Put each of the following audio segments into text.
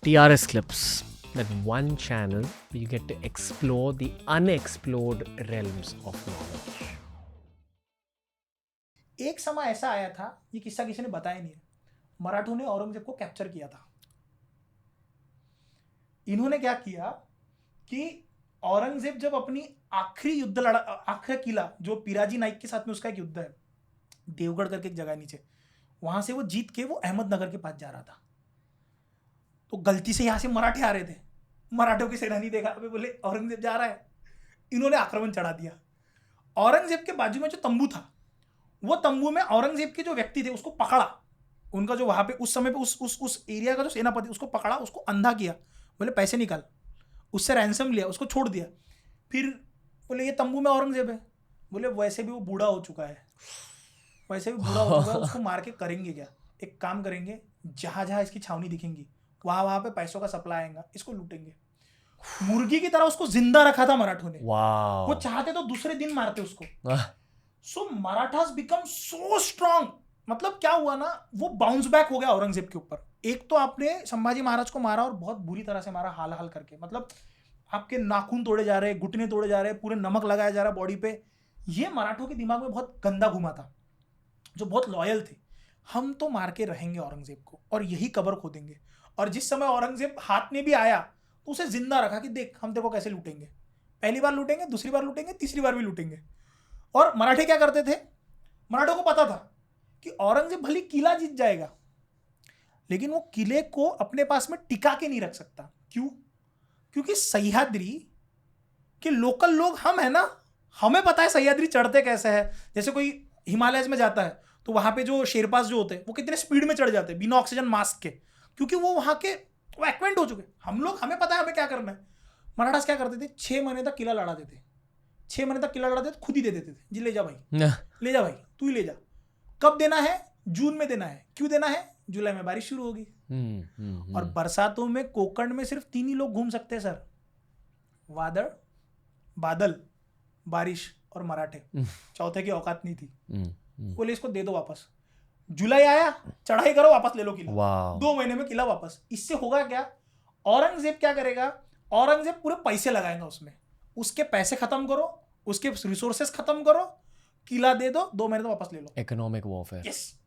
TRS Clips, that one channel where you get to explore the unexplored realms of knowledge. एक समय ऐसा आया था, ये किस्सा किसी ने बताया नहीं है, मराठों ने औरंगजेब को कैप्चर किया था। इन्होंने क्या किया कि औरंगजेब जब अपनी आखिरी युद्ध लड़ा, आखिरी किला जो पिराजी नाइक के साथ में उसका एक युद्ध है, देवगढ़ करके एक जगह नीचे, वहां से वो जीत के वो अहमदनगर के पास जा रहा था। तो गलती से यहाँ से मराठे आ रहे थे, मराठों की सेना नहीं देखा, अबे बोले औरंगजेब जा रहा है, इन्होंने आक्रमण चढ़ा दिया। औरंगजेब के बाजू में जो तंबू था, वो तंबू में औरंगजेब के जो व्यक्ति थे उसको पकड़ा, उनका जो वहां पे उस समय पे उस एरिया का जो सेनापति उसको पकड़ा, उसको अंधा किया, बोले पैसे निकाल, उससे रैंसम लिया, उसको छोड़ दिया। फिर बोले ये तंबू में औरंगजेब है, बोले वैसे भी वो बूढ़ा हो चुका है, वैसे भी बूढ़ा हो चुका है, उसको मार के करेंगे क्या, एक काम करेंगे, जहां जहां इसकी छावनी दिखेंगी वहां पे पैसों का सप्लाई आएगा, इसको लूटेंगे। मुर्गी की तरह उसको जिंदा रखा था मराठों ने। Wow. वो चाहते तो दूसरे दिन मारते उसको। सो मराठास बिकम सो स्ट्रांग। मतलब क्या हुआ ना, वो बाउंस बैक हो गया औरंगजेब के ऊपर। एक तो आपने संभाजी महाराज को मारा और बहुत बुरी तरह से मारा, हाल हाल करके, मतलब आपके नाखून तोड़े जा रहे, घुटने तोड़े जा रहे, पूरे नमक लगाया जा रहा बॉडी पे। ये मराठों के दिमाग में बहुत गंदा घुमा था, जो बहुत लॉयल थे, हम तो मार के रहेंगे औरंगजेब को और यही कब्र खोदेंगे। और जिस समय औरंगजेब हाथ में भी आया तो उसे जिंदा रखा कि देख हम तेरे को कैसे लूटेंगे, पहली बार लूटेंगे, दूसरी बार लूटेंगे, तीसरी बार भी लूटेंगे। और मराठे क्या करते थे, मराठों को पता था कि औरंगजेब भले किला जीत जाएगा, लेकिन वो किले को अपने पास में टिका के नहीं रख सकता। क्यों? क्योंकि सह्याद्री के लोकल लोग हम है ना, हमें पता है सह्याद्री चढ़ते कैसे है। जैसे कोई हिमालय में जाता है तो वहां पे जो शेरपास जो होते हैं वो कितने स्पीड में चढ़ जाते हैं बिना ऑक्सीजन मास्क के, क्योंकि वो वहां के वो एक्वेंट हो चुके। हम लोग, हमें पता है हमें क्या करना है। मराठास क्या करते थे, 6 महीने तक किला लड़ा देते, 6 महीने तक किला लड़ा देते, खुद ही दे देते थे, जी ले जा भाई, ले जा भाई, तू ही ले जा। कब देना है? जून में देना है। क्यों देना है? जुलाई में बारिश शुरू होगी। और बरसातों में कोकण में सिर्फ 3 ही लोग घूम सकते हैं सर, वादळ, बादल, बारिश और मराठे। चौथे की औकात नहीं थी। बोले इसको दे दो वापस। जुलाई आया, चढ़ाई करो, वापस ले लो किला। 2 महीने में किला वापस। इससे होगा क्या, औरंगजेब क्या करेगा, औरंगजेब पूरे पैसे लगाएगा उसमें, उसके पैसे खत्म करो, उसके रिसोर्सेस खत्म करो, किला दे दो, 2 महीने तो वापस ले लो। Economic warfare. यस।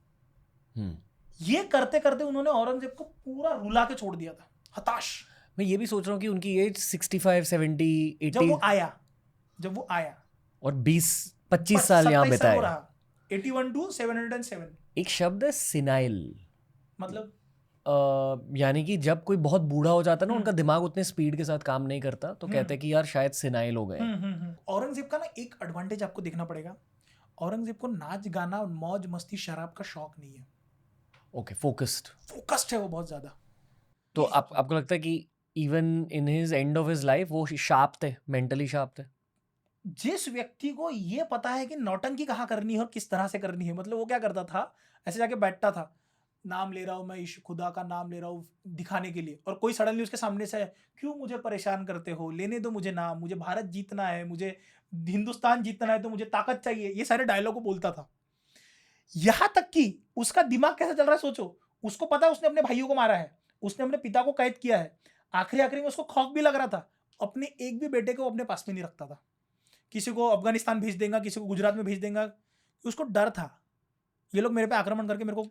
ये करते करते उन्होंने औरंगजेब को पूरा रुला के छोड़ दिया था, हताश। मैं ये भी सोच रहा हूँ कि उनकी एज 65, 70, 80 जब वो आया और 20-25 साल यहाँ बिताए। 81 to 707। एक शब्द है सिनाइल, मतलब यानी कि जब कोई बहुत बूढ़ा हो जाता है ना, उनका दिमाग उतने स्पीड के साथ काम नहीं करता, तो कहते हैं कि यार शायद सिनाइल हो गए। औरंगजेब का ना एक एडवांटेज आपको देखना पड़ेगा, औरंगजेब को नाच गाना और मौज मस्ती शराब का शौक नहीं है। ओके, फोकस्ड है वो बहुत ज्यादा। तो आपको लगता है कि even in his end of his life वो शार्प थे, मेंटली शार्प थे? जिस व्यक्ति को ये पता है कि नौटंकी कहाँ करनी है और किस तरह से करनी है, मतलब वो क्या करता था, ऐसे जाके बैठता था, नाम ले रहा हूँ मैं, खुदा का नाम ले रहा हूँ दिखाने के लिए, और कोई सडनली उसके सामने से, क्यों मुझे परेशान करते हो, लेने दो मुझे नाम, मुझे भारत जीतना है, मुझे हिंदुस्तान जीतना है, तो मुझे ताकत चाहिए, ये सारे डायलॉग को बोलता था। यहां तक कि उसका दिमाग कैसा चल रहा है सोचो, उसको पता है उसने अपने भाइयों को मारा है, उसने अपने पिता को कैद किया है, आखिरी में उसको खौफ भी लग रहा था, अपने एक भी बेटे को अपने पास में नहीं रखता था, किसी को अफगानिस्तान भेज देगा, किसी को गुजरात में भेज देगा, उसको डर था ये लोग मेरे पे आक्रमण करके मेरे को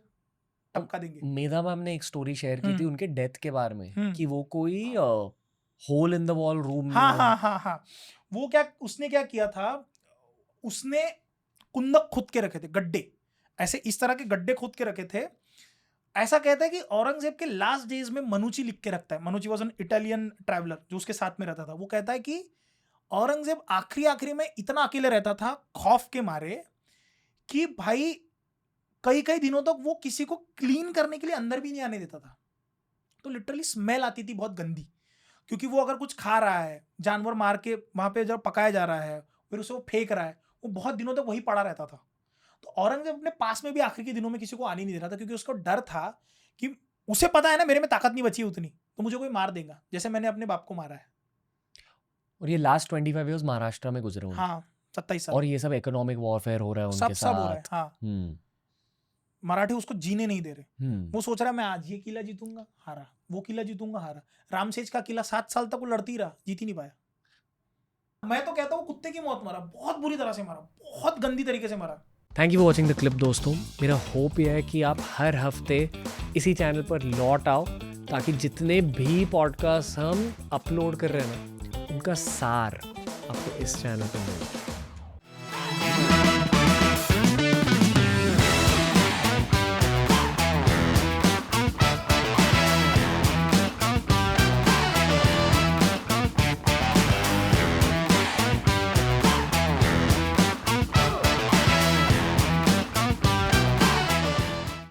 टपका देंगे। मेधा मैम ने एक स्टोरी शेयर की थी उनके डेथ के बारे में, कि वो कोई hole in the wall room. हाँ, वो क्या, उसने क्या किया था, उसने कुंदक खुद के रखे थे, गड्ढे, ऐसे इस तरह के गड्ढे खुद के रखे थे। ऐसा कहता है कि औरंगजेब के लास्ट डेज में मनुची लिख के रखता है, मनुची वॉज एन इटालियन ट्रैवलर जो उसके साथ में रहता था, वो कहता है कि औरंगजेब आखिरी में इतना अकेले रहता था खौफ के मारे कि भाई कई दिनों तक वो किसी को क्लीन करने के लिए अंदर भी नहीं आने देता था। तो लिटरली स्मेल आती थी बहुत गंदी, क्योंकि वो अगर कुछ खा रहा है, जानवर मार के वहां पे जब पकाया जा रहा है, फिर उसे वो फेंक रहा है, वो बहुत दिनों तक वही पड़ा रहता था। तो औरंगजेब अपने पास में भी आखिरी के दिनों में किसी को आने नहीं दे रहा था, क्योंकि उसको डर था कि उसे पता है ना मेरे में ताकत नहीं बची उतनी, तो मुझे कोई मार देगा, जैसे मैंने अपने बाप को मारा है। और ये लास्ट 25 इयर्स महाराष्ट्र में गुजरे होंगे। हाँ, 27 साल। और ये सब इकोनॉमिक वॉरफेयर हो रहा है उनके साथ। सब हो रहा है। हाँ। मराठे उसको जीने नहीं दे रहे। वो सोच रहा है मैं आज ये किला जीतूंगा, हारा, वो किला जीतूंगा, हारा। रामसेज का किला 7 साल तक वो लड़ती ही रहा, जीत ही नहीं पाया। मैं तो कहता हूँ कुत्ते की मौत मरा, बहुत बुरी तरह से मरा, बहुत गंदी तरीके से मरा। Thank you for watching the clip दोस्तों। मेरा होप यह है कि आप हर हफ्ते इसी चैनल पर लौट आओ, ताकि जितने भी पॉडकास्ट हम अपलोड कर रहे हैं ना, उनका सार आपको इस चैनल पर मिले।